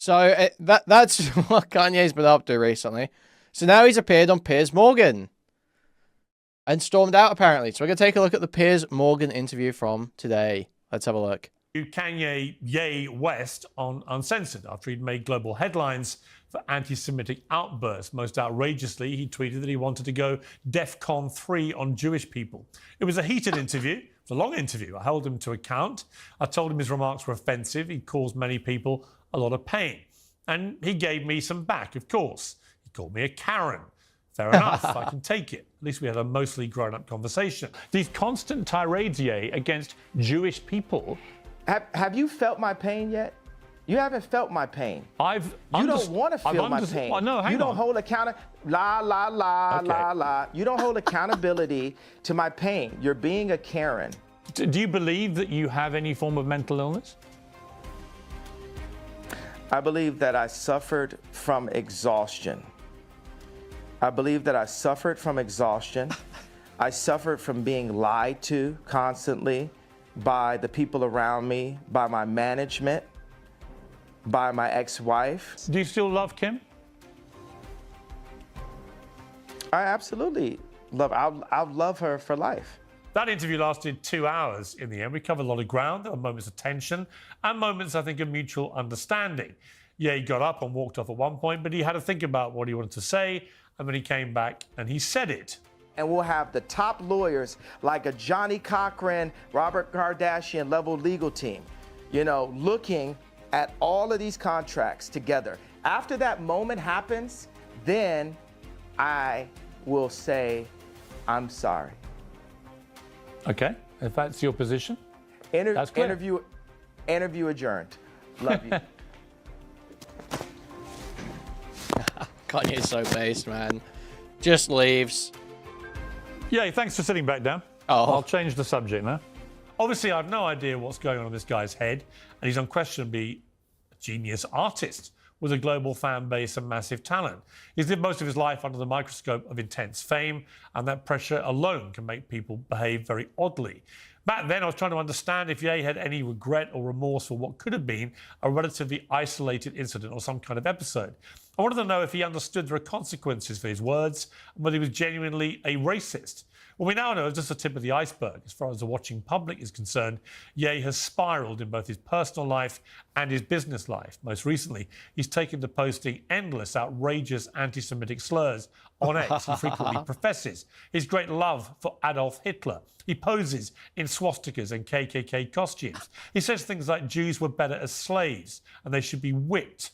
So that's what Kanye's been up to recently. So now he's appeared on Piers Morgan and stormed out, apparently. So we're going to take a look at the Piers Morgan interview from today. Let's have a look. Kanye Ye West on Uncensored after he'd made global headlines for anti-Semitic outbursts. Most outrageously, he tweeted that he wanted to go DEFCON 3 on Jewish people. It was a heated interview. It was a long interview. I held him to account. I told him his remarks were offensive. He'd caused many people a lot of pain. And he gave me some back, of course. He called me a Karen. Fair enough, I can take it. At least we had a mostly grown-up conversation. These constant tirades, Ye, against Jewish people. Have you felt my pain yet? You haven't felt my pain. You don't want to feel my pain. Oh, no, you don't hold You don't hold accountability to my pain. You're being a Karen. Do you believe that you have any form of mental illness? I believe that I suffered from exhaustion. I believe that I suffered from exhaustion. I suffered from being lied to constantly by the people around me, by my management, by my ex-wife. Do you still love Kim? I absolutely love, I'll love her for life. That interview lasted 2 hours in the end. We covered a lot of ground. There were moments of tension and moments, I think, of mutual understanding. Yeah, he got up and walked off at one point, but he had to think about what he wanted to say, and then he came back and he said it. And we'll have the top lawyers like a Johnny Cochran, Robert Kardashian level legal team, you know, looking at all of these contracts together. After that moment happens, then I will say, I'm sorry. Okay, if that's your position, that's clear. Interview adjourned. Love you. Kanye's so based, man. Just leaves. Yeah, thanks for sitting back down. Oh. I'll change the subject now. Obviously, I have no idea what's going on in this guy's head, and he's unquestionably a genius artist with a global fan base and massive talent. He's lived most of his life under the microscope of intense fame, and that pressure alone can make people behave very oddly. Back then, I was trying to understand if Ye had any regret or remorse for what could have been a relatively isolated incident or some kind of episode. I wanted to know if he understood there are consequences for his words and whether he was genuinely a racist. Well, we now know it's just the tip of the iceberg. As far as the watching public is concerned, Ye has spiraled in both his personal life and his business life. Most recently, he's taken to posting endless, outrageous anti-Semitic slurs on X. He frequently professes his great love for Adolf Hitler. He poses in swastikas and KKK costumes. He says things like Jews were better as slaves and they should be whipped.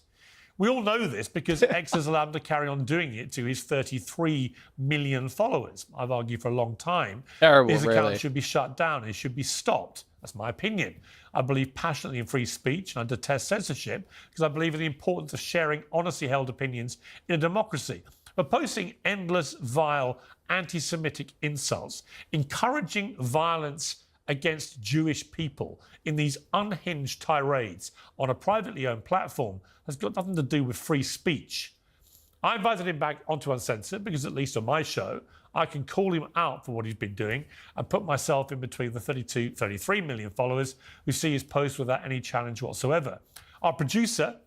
We all know this because X has allowed him to carry on doing it to his 33 million followers. I've argued for a long time his account should be shut down. It should be stopped. That's my opinion. I believe passionately in free speech and I detest censorship because I believe in the importance of sharing honestly held opinions in a democracy. But posting endless, vile, anti-Semitic insults, encouraging violence against Jewish people in these unhinged tirades on a privately owned platform has got nothing to do with free speech. I invited him back onto Uncensored because at least on my show, I can call him out for what he's been doing and put myself in between the 33 million followers who see his posts without any challenge whatsoever. Our producer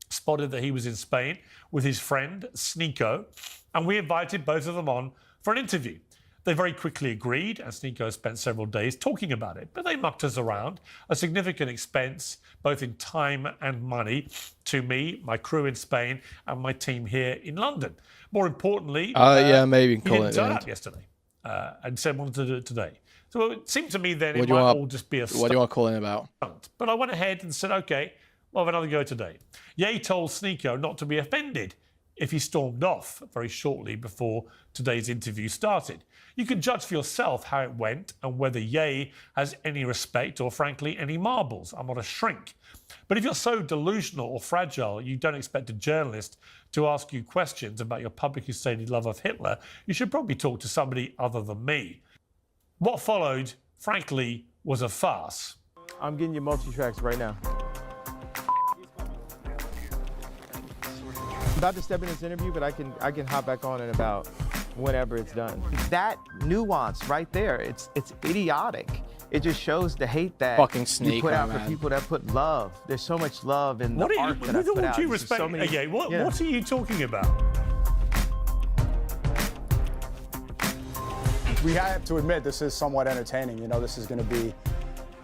spotted that he was in Spain with his friend Sneako, and we invited both of them on for an interview. They very quickly agreed, and Sneako spent several days talking about it, but they mucked us around, a significant expense, both in time and money, to me, my crew in Spain, and my team here in London. More importantly, maybe he didn't turn up yesterday and said wanted to do it today. So it seemed to me then it might all just be a stunt. What do you want to call him about? But I went ahead and said, OK, we'll have another go today. Ye told Sneako not to be offended if he stormed off very shortly before today's interview started. You can judge for yourself how it went and whether Ye has any respect or, frankly, any marbles. I'm not a shrink. But if you're so delusional or fragile you don't expect a journalist to ask you questions about your publicly stated love of Hitler, you should probably talk to somebody other than me. What followed, frankly, was a farce. I'm getting you multi-tracks right now. I'm about to step in this interview, but I can hop back on in about whenever it's done. That nuance right there, it's idiotic. It just shows the hate that Fucking you put Sneako, out man. for people that put love. There's so much love in the What are art you, that I with put all out. due There's just respect, so many- okay, what yeah. are you talking about? We have to admit this is somewhat entertaining. You know, this is going to be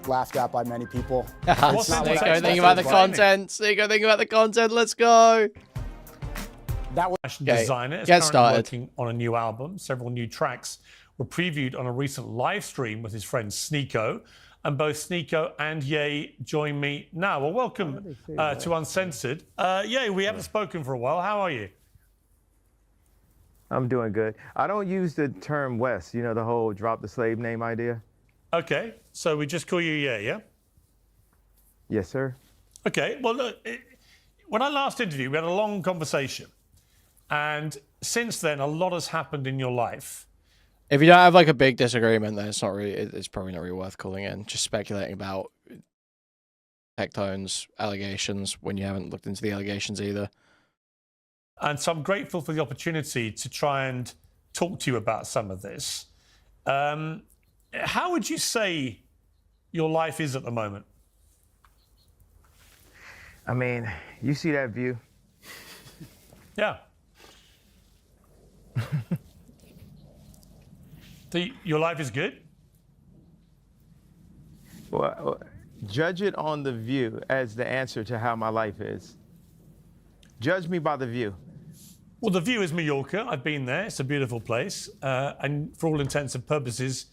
laughed at by many people. What's not what I Sneako, think expected, about the but content. Sneako, think about the content. Let's go. That was Fashion Okay, designer is get currently started. working on a new album. Several new tracks were previewed on a recent live stream with his friend Sneako. And both Sneako and Ye join me now. Well, welcome to Uncensored. Ye, we haven't spoken for a while. How are you? I'm doing good. I don't use the term West, you know, the whole drop the slave name idea. Okay, so we just call you Ye, yeah? Yes, sir. Okay, well, look, when I last interviewed you, we had a long conversation. And since then, a lot has happened in your life. If you don't have like a big disagreement, then it's not really. It's probably not really worth calling in. Just speculating about Tectone's allegations when you haven't looked into the allegations either. And so I'm grateful for the opportunity to try and talk to you about some of this. How would you say your life is at the moment? I mean, you see that view? Yeah. Your life is good? Well, judge it on the view as the answer to how my life is. Judge me by the view. Well, the view is Mallorca. I've been there. It's a beautiful place. And for all intents and purposes,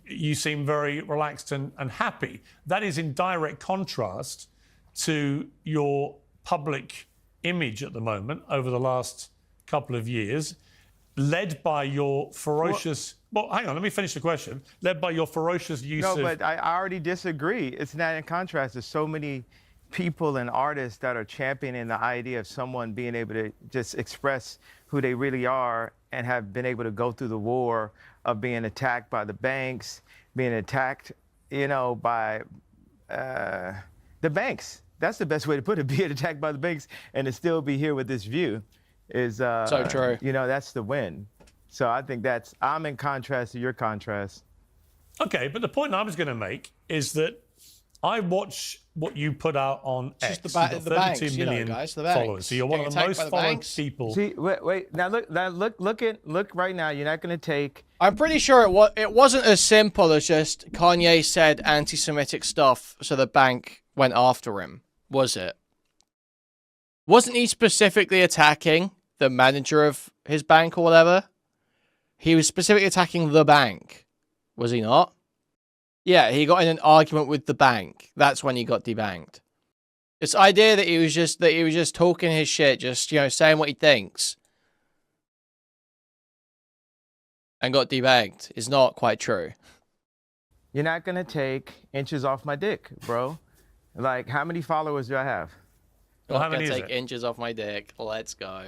you seem very relaxed and happy. That is in direct contrast to your public image at the moment over the last couple of years, led by your ferocious... Well, hang on, let me finish the question. Led by your ferocious use of... No, but I already disagree. It's not in contrast. There's so many people and artists that are championing the idea of someone being able to just express who they really are and have been able to go through the war of being attacked by the banks, being attacked, you know, by the banks. That's the best way to put it, being attacked by the banks and to still be here with this view is, So true. you know, that's the win. So I think I'm in contrast to your contrast. Okay, but the point I was going to make is that I watch what you put out on X. just the You've got banks, 32 you know, million guys, the banks. followers. So you're one of the Getting most attacked by the followed banks. people. See, wait. Now look right now. You're not going to take. I'm pretty sure it wasn't as simple as just Kanye said anti-Semitic stuff, so the bank went after him, was it? Wasn't he specifically attacking the manager of his bank or whatever? He was specifically attacking the bank, was he not? Yeah, he got in an argument with the bank. That's when he got debanked. This idea that he was just talking his shit, just, you know, saying what he thinks, and got debanked is not quite true. You're not going to take inches off my dick, bro. Like, how many followers do I have? Well, how Not gonna many is take it? inches off my dick. Let's go.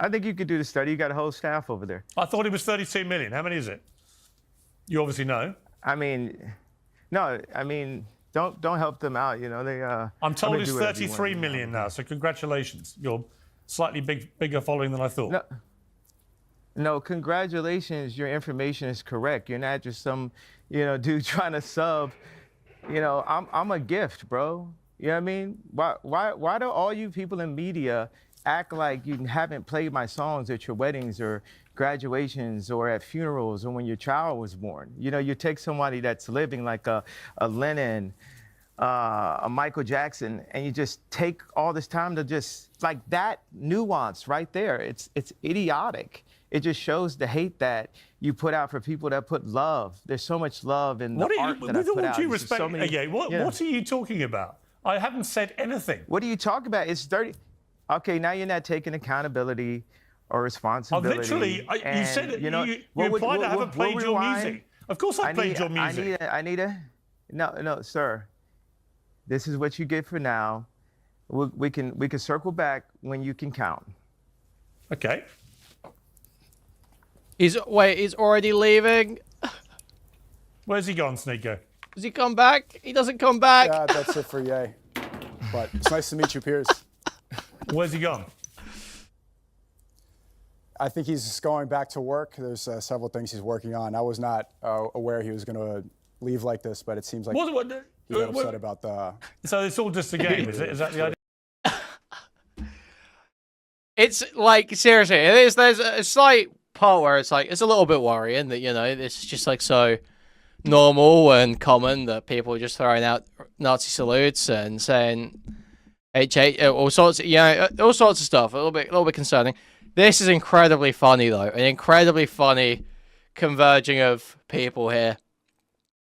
I think you could do the study. You got a whole staff over there. I thought it was 32 million. How many is it? You obviously know. I mean, no. I mean, don't help them out. You know, they. I'm told it's do whatever you 33 want. million now. So congratulations. You're slightly bigger following than I thought. No, congratulations. Your information is correct. You're not just some, you know, dude trying to sub. You know, I'm a gift, bro. You know what I mean? Why do all you people in media act like you haven't played my songs at your weddings or graduations or at funerals or when your child was born? You know, you take somebody that's living like a Lennon, a Michael Jackson, and you just take all this time to just, like, that nuance right there. It's idiotic. It just shows the hate that you put out for people that put love. There's so much love in the art that I with put all out. due There's respect, so many- yeah, what are you talking about? I haven't said anything. What are you talking about? It's 30. Okay, now you're not taking accountability or responsibility. You said it. You know, you implied I haven't played your music. Of course I played your music. No, sir. This is what you get for now. We can circle back when you can count. Okay. He's already leaving. Where's he gone, Sneako? Does he come back? He doesn't come back. Yeah, that's it for Ye. But it's nice to meet you, Piers. Where's he gone? I think he's going back to work. There's several things he's working on. I was not aware he was going to leave like this, but it seems like What, he got upset about the. So it's all just a game, is it? Is that the idea? It's like, seriously, it is. There's a slight part where it's like, it's a little bit worrying that, you know, this is just like so normal and common that people are just throwing out Nazi salutes and saying all sorts of, all sorts of stuff. A little bit concerning. This is incredibly funny though, an incredibly funny converging of people here,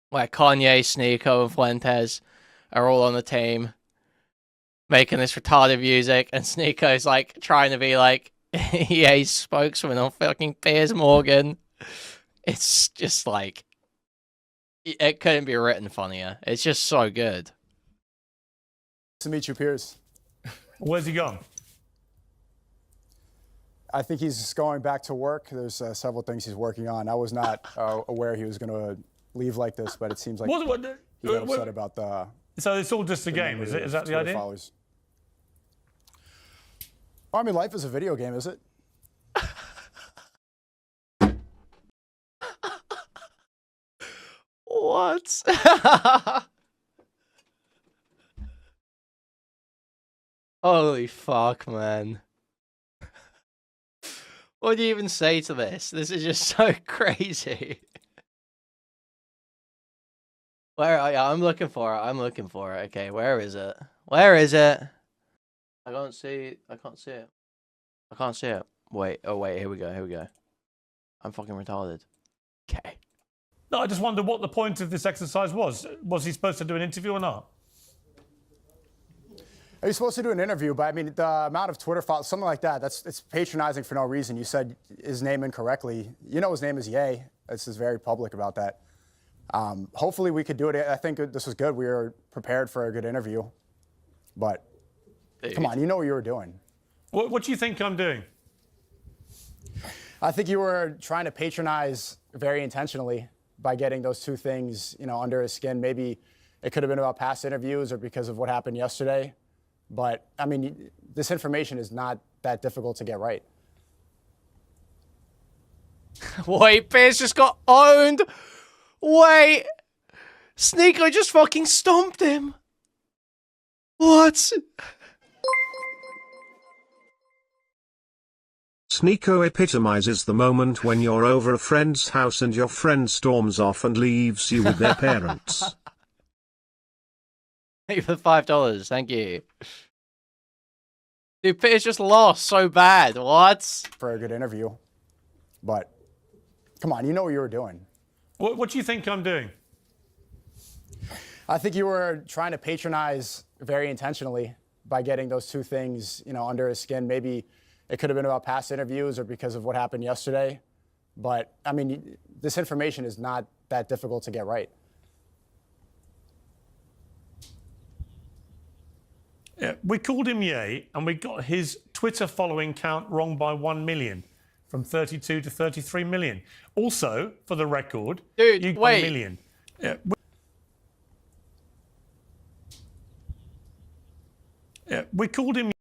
where Kanye, Sneako, and Fuentes are all on the team making this retarded music, and Sneako's like trying to be like EA spokesman on fucking Piers Morgan. It's just like, it couldn't be written funnier. It's just so good. Nice to meet you, Piers. Where's he gone? I think he's going back to work. There's several things he's working on. I was not aware he was going to leave like this, but it seems like he got upset about the. So it's all just a game, is it? Is that the idea? Followers. Well, I mean, life is a video game, is it? What? Holy fuck, man. What do you even say to this? This is just so crazy. Where are you? I'm looking for it. I'm looking for it. Okay, where is it? Where is it? I can't see it. I can't see it. I can't see it. Wait. Oh, wait. Here we go. Here we go. I'm fucking retarded. Okay. No, I just wonder what the point of this exercise was. Was he supposed to do an interview or not? Are you supposed to do an interview? But I mean, the amount of Twitter followers, something like that, it's patronizing for no reason. You said his name incorrectly. You know his name is Ye. This is very public about that. Hopefully we could do it. I think this was good. We were prepared for a good interview. But come on, you know what you were doing. What do you think I'm doing? I think you were trying to patronize very intentionally by getting those two things, under his skin. Maybe it could have been about past interviews or because of what happened yesterday. But, I mean, this information is not that difficult to get right. Wait, Piers just got owned. Wait. Sneako just fucking stomped him. What? Sneako epitomizes the moment when you're over a friend's house and your friend storms off and leaves you with their parents. Thank you for the $5. Thank you. Dude, Piers just lost so bad. What? For a good interview. But, come on, you know what you were doing. What do you think I'm doing? I think you were trying to patronize very intentionally by getting those two things, under his skin. Maybe it could have been about past interviews or because of what happened yesterday. But, I mean, this information is not that difficult to get right. Yeah, we called him Ye, and we got his Twitter following count wrong by 1 million, from 32 to 33 million. Also, for the record, dude, you got wait. 1 million. Yeah, we called him.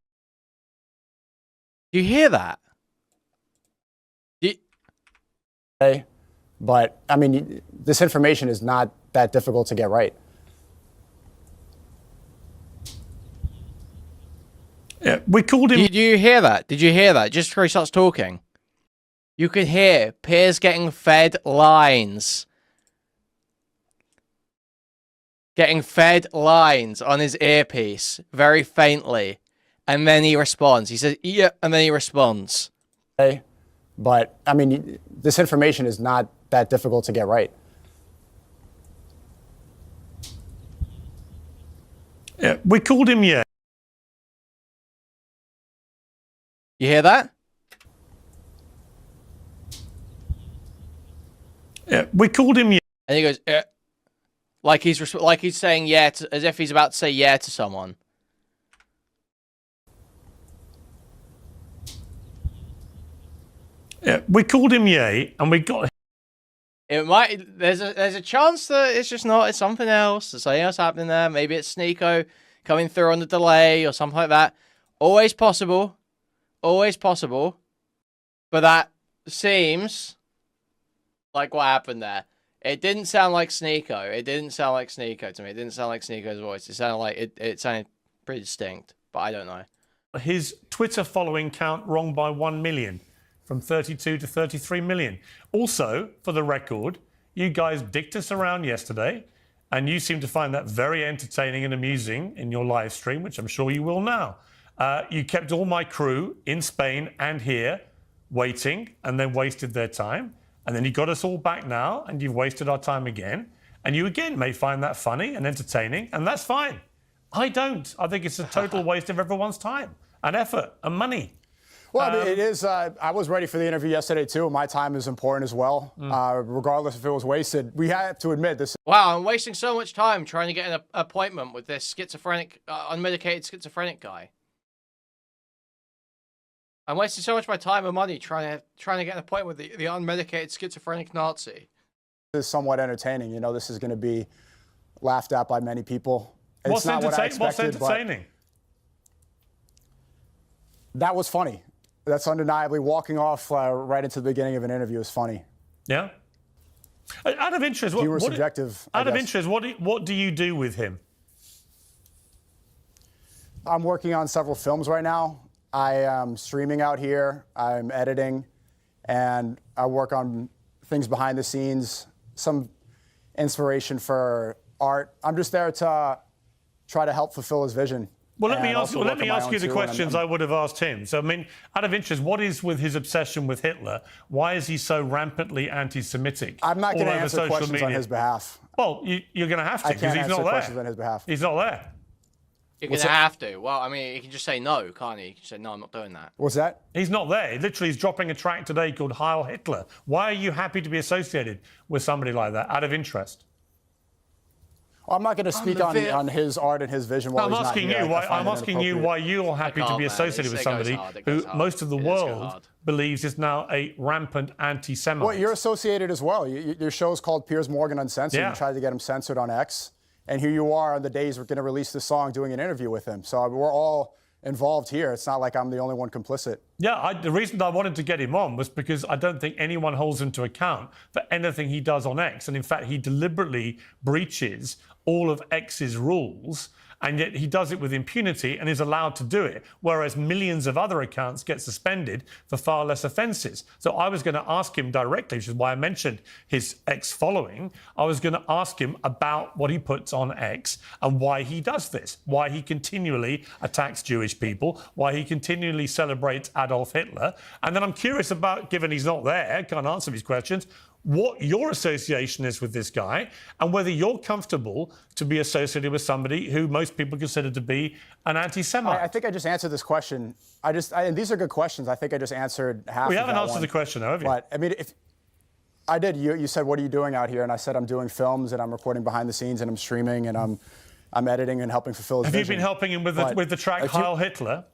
Do you hear that? But, I mean, this information is not that difficult to get right. Yeah, we called him. Did you hear that? Did you hear that? Just before he starts talking. You could hear Piers getting fed lines. Getting fed lines on his earpiece, very faintly. And then he responds. He says, yeah, and then he responds. But, I mean, this information is not that difficult to get right. Yeah, we called him Ye. You hear that? Yeah, we called him Ye. And he goes, like he's saying yeah, as if he's about to say yeah to someone. Yeah, we called him Ye, and we got. It might. There's a chance that it's just not. It's something else. There's something else happening there. Maybe it's Sneako coming through on the delay or something like that. Always possible. Always possible. But that seems like what happened there. It didn't sound like Sneako. It didn't sound like Sneako to me. It didn't sound like Sneako's voice. It sounded like it sounded pretty distinct, but I don't know. His Twitter following count wrong by 1 million, from 32 to 33 million. Also, for the record, you guys dicked us around yesterday, and you seem to find that very entertaining and amusing in your live stream, which I'm sure you will now. You kept all my crew in Spain and here waiting, and then wasted their time. And then you got us all back now, and you've wasted our time again. And you again may find that funny and entertaining, and that's fine. I don't. I think it's a total waste of everyone's time and effort and money. Well, I mean, it is. I was ready for the interview yesterday, too. My time is important as well, regardless if it was wasted. We have to admit this. Wow, I'm wasting so much time trying to get an appointment with this schizophrenic, unmedicated schizophrenic guy. I'm wasting so much of my time and money trying to get an appointment with the unmedicated schizophrenic Nazi. This is somewhat entertaining. You know, this is going to be laughed at by many people. What's It's not what I what's expected, but entertaining? that was funny. That's undeniably walking off right into the beginning of an interview is funny. Yeah. Out of interest, Viewer subjective. Out of interest, what do you do with him? I'm working on several films right now. I am streaming out here. I'm editing, and I work on things behind the scenes, some inspiration for art. I'm just there to try to help fulfill his vision. Well, let me ask you the too, questions I would have asked him. So, I mean, out of interest, what is with his obsession with Hitler? Why is he so rampantly anti-Semitic? I'm not going to all over answer social questions media? on his behalf. Well, you're going to have to I because can't he's answer not questions there. on his behalf. He's not there. You're going to have to. Well, I mean, you can just say no, can't you? You can say, no, I'm not doing that. What's that? He's not there. Literally, he's dropping a track today called Heil Hitler. Why are you happy to be associated with somebody like that, out of interest? I'm not going to speak on his art and his vision while I'm he's not asking here. you. I'm asking you why you're happy to be man. associated with It goes somebody hard, it who goes hard. most of the It does go world hard. believes is now a rampant anti-Semite. Well, you're associated as well. Your show's called Piers Morgan Uncensored. Yeah. You tried to get him censored on X. And here you are on the days we're going to release this song doing an interview with him. So we're all involved here. It's not like I'm the only one complicit. Yeah, the reason I wanted to get him on was because I don't think anyone holds him to account for anything he does on X. And in fact, he deliberately breaches all of X's rules, and yet he does it with impunity and is allowed to do it, whereas millions of other accounts get suspended for far less offences. So I was going to ask him directly, which is why I mentioned his X following. I was going to ask him about what he puts on X and why he does this, why he continually attacks Jewish people, why he continually celebrates Adolf Hitler. And then I'm curious about, given he's not there, can't answer these questions, what your association is with this guy and whether you're comfortable to be associated with somebody who most people consider to be an anti-Semite. I think I just answered this question. And these are good questions. I think I just answered half of that. We haven't answered the question, have you? But, I mean, if I did, you said, what are you doing out here? And I said, I'm doing films and I'm recording behind the scenes and I'm streaming and I'm editing and helping fulfill his vision. Have you been helping him with the track Heil Hitler?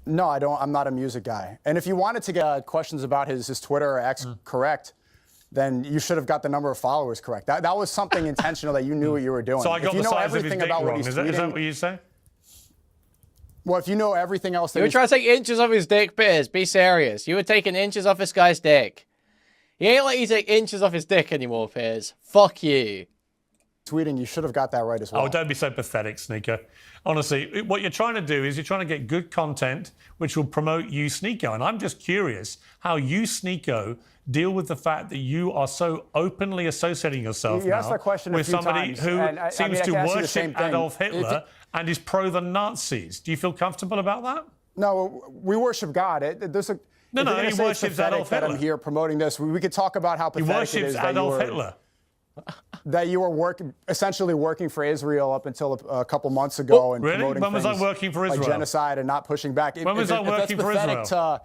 No, I don't. I'm not a music guy. And if you wanted to get questions about his Twitter or X correct, then you should have got the number of followers correct. That was something intentional that you knew what you were doing. So I got the size of his dick wrong. Is that what you say? Well, if you know everything else that You were trying to take inches off his dick, Piers. Be serious. You were taking inches off this guy's dick. He ain't let you take inches off his dick anymore, Piers. Fuck you. tweeting, you should have got that right as well. Oh, don't be so pathetic, Sneako. Honestly, what you're trying to do is you're trying to get good content which will promote you, Sneako. And I'm just curious how you, Sneako, deal with the fact that you are so openly associating yourself You asked now that question a with few somebody times, who and I seems mean, I to can ask you the same worship thing. Adolf Hitler and is pro the Nazis. Do you feel comfortable about that? No, we worship God. There's a No, if you're he gonna say it's worships pathetic Adolf that Hitler. I'm here promoting this. We could talk about how He pathetic it worships is Adolf Hitler. that you were essentially working for Israel up until a couple months ago and Really? promoting When was I things working for like Israel? genocide and not pushing back. When was I working for Israel?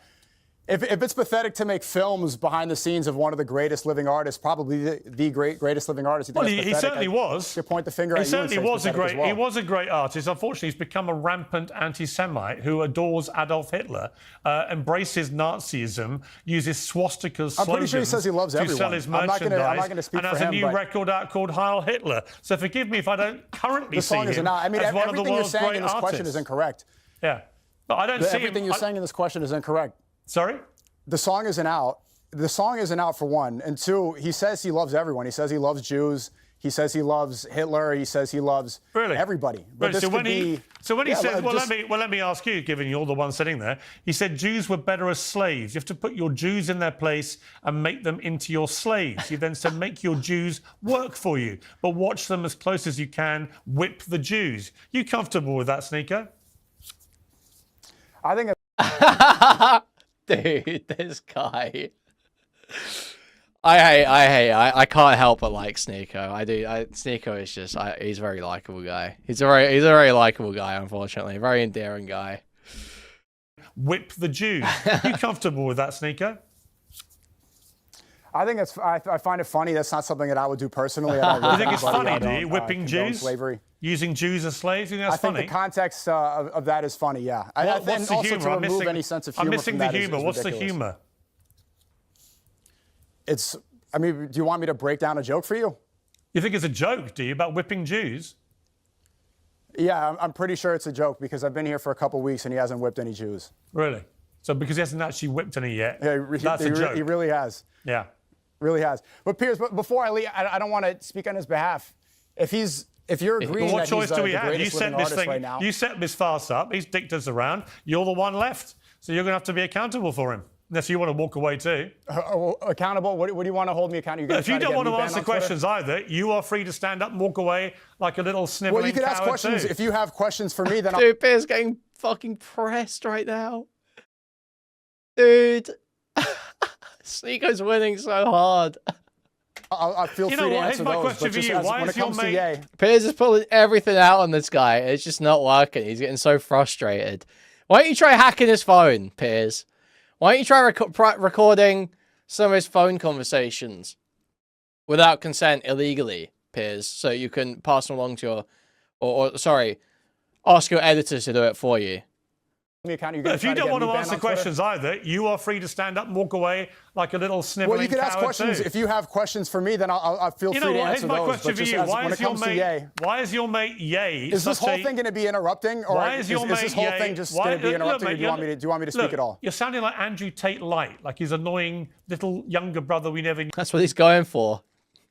If it's pathetic to make films behind the scenes of one of the greatest living artists, probably the greatest living artist, you think Well, that's he pathetic? certainly was. You point the finger He at you and certainly say it's was a pathetic as great. well. He was a great artist. Unfortunately, he's become a rampant anti-Semite who adores Adolf Hitler, embraces Nazism, uses swastika slogans. I'm pretty sure he says he loves to everyone. sell his I'm not merchandise, gonna speak and for has a him, new but- record out called Heil Hitler. So forgive me if I don't currently The see song is him not. I mean, as one of the everything you're world's saying great in this question artists. is incorrect. Yeah, but I don't see Everything him. you're saying in this question is incorrect. Sorry. The song isn't out. the song isn't out for one, and two, he says he loves everyone. He says he loves Jews. He says he loves Hitler. He says he loves everybody. But so when he said, let me ask you, given you're the one sitting there, he said Jews were better as slaves. You have to put your Jews in their place and make them into your slaves. He then said, make your Jews work for you, but watch them as close as you can. Whip the Jews. You comfortable with that, Sneako? I think. Dude, this guy. I can't help but like Sneako. Sneako is just, he's a very likable guy. He's a very likable guy, unfortunately. Very endearing guy. Whip the Jews. You comfortable with that, Sneako? I think I find it funny. That's not something that I would do personally. I don't you think it's funny, do you? Whipping Jews? Slavery. Using Jews as slaves? You think that's funny? I think the context of that is funny, yeah. What's the humour? I'm missing any sense of humor. I'm missing the humour. What's the humour? I mean, do you want me to break down a joke for you? You think it's a joke, do you, about whipping Jews? Yeah, I'm pretty sure it's a joke because I've been here for a couple weeks and he hasn't whipped any Jews. Really? So because he hasn't actually whipped any yet, that's a joke. He really has. Yeah. Really has. But Piers, before I leave, I don't want to speak on his behalf. If you're agreeing what that choice he's do we the have? greatest living artist right now. You set this farce up. He's dicked us around. You're the one left. So you're going to have to be accountable for him. Unless you want to walk away too. Accountable? What do you want to hold me accountable? If you don't want to answer questions either, you are free to stand up and walk away like a little sniveling Well, you can ask questions. Too. If you have questions for me, then Dude, Piers getting fucking pressed right now. Dude. Sneako's winning so hard. I feel free to answer my those. Question for you. Why is your mate... Piers is pulling everything out on this guy. It's just not working. He's getting so frustrated. Why don't you try hacking his phone, Piers? Why don't you try recording some of his phone conversations without consent illegally, Piers, so you can pass them along to your, sorry, ask your editors to do it for you. If you don't want to answer questions either, you are free to stand up and walk away like a little sniveling. Well, you can ask questions. Too. If you have questions for me, then I'll feel free to answer those. Here's my question for you. Why is your mate Ye? Is this whole thing going to be interrupting, or is this whole thing just going to be interrupting? Or do you want me to speak at all? You're sounding like Andrew Tate Light, like his annoying little younger brother we never knew. That's what he's going for.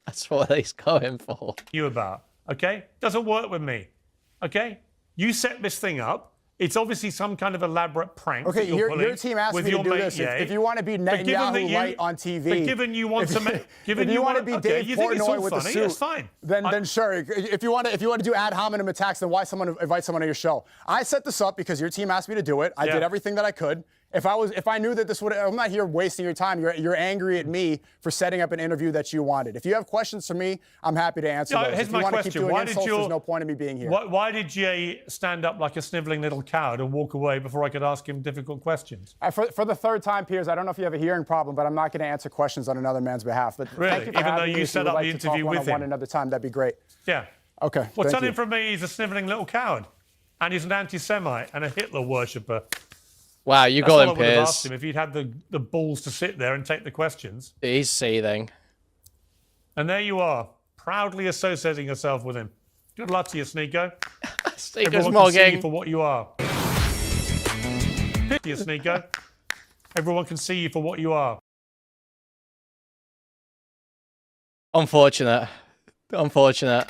That's what he's going for. You about, okay? Doesn't work with me, okay? You set this thing up. It's obviously some kind of elaborate prank. Okay, your team asked me to do this. If you want to be Netanyahu Light on TV, but given you want to, if you want to be Dave Portnoy with the suit, that's fine. Then sure. If you want to do ad hominem attacks, then why invite someone on your show? I set this up because your team asked me to do it. I did everything that I could. If I knew that this would, I'm not here wasting your time. You're angry at me for setting up an interview that you wanted. If you have questions for me, I'm happy to answer those. Here's if you want to keep doing insults, there's no point in me being here. Why did Jay stand up like a sniveling little coward and walk away before I could ask him difficult questions? For the third time, Piers, I don't know if you have a hearing problem, but I'm not going to answer questions on another man's behalf. But really, thank you for even though having me. you set up the interview with him another time, that'd be great. Yeah. Okay. Well, tell him from me, he's a sniveling little coward, and he's an anti-Semite and a Hitler worshipper. Wow, you got him, Piers. I would have asked him if he'd had the balls to sit there and take the questions. He's seething. And there you are, proudly associating yourself with him. Good luck to you, Sneako. Sneako's Everyone can see you for what you are. You, Sneako. Everyone can see you for what you are. Unfortunate. Unfortunate.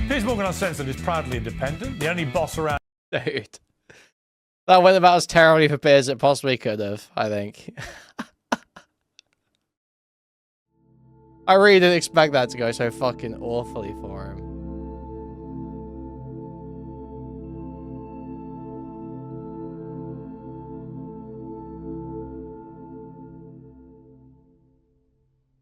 Piers Morgan Uncensored is proudly independent, the only boss around. Dude. That went about as terribly for Piers as it possibly could have, I think. I really didn't expect that to go so fucking awfully for him.